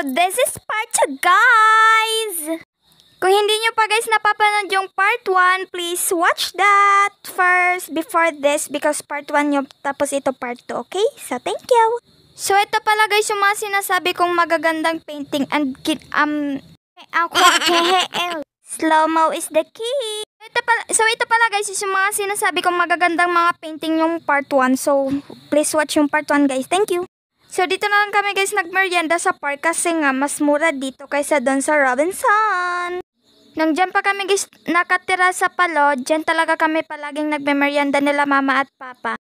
this is part 2, guys! Kung hindi nyo pa guys napapanood yung part 1, please watch that first before this because part 1 nyo tapos ito part 2, okay? So, thank you! So, ito pala guys yung mga sinasabi kong magagandang painting and slow-mo is the key. So, ito pala guys yung mga sinasabi kong magagandang mga painting yung part 1. So, please watch yung part 1 guys. Thank you! So, dito na lang kami guys nagmerienda sa park kasi nga mas mura dito kaysa doon sa Robinson. Nung dyan pa kami guys nakatira sa Palo, dyan talaga kami palaging nagmemerienda nila mama at papa.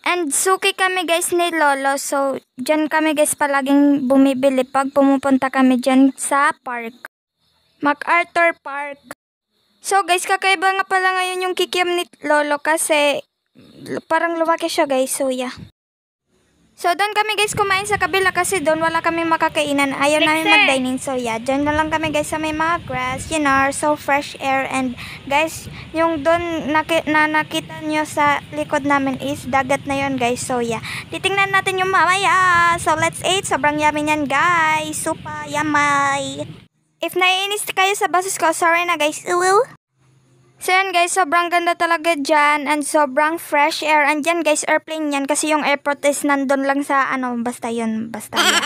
And suki kami guys ni Lolo, so dyan kami guys palaging bumibili pag pumupunta kami dyan sa park. MacArthur Park. So guys, kakaiba nga pala ngayon yung kikiam ni Lolo kasi parang lumaki siya guys, so yeah. So, doon kami guys kumain sa kabila kasi doon wala kami makakainan. Ayaw namin mag-dining. So, yeah. Diyan na lang kami guys sa may mga grass. You know, so fresh air. And guys, yung doon nakita nyo sa likod namin is dagat na yon guys. So, yeah. Titingnan natin yung mamaya. So, let's eat. Sobrang yummy yan guys. Super yummy. If naiinis kayo sa boses ko, sorry na guys. So yan guys, sobrang ganda talaga dyan and sobrang fresh air. And yan guys, airplane yan kasi yung airport is nandun lang sa basta yun, basta yan.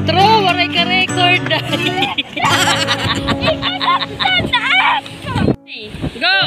True, waray ka record. Go!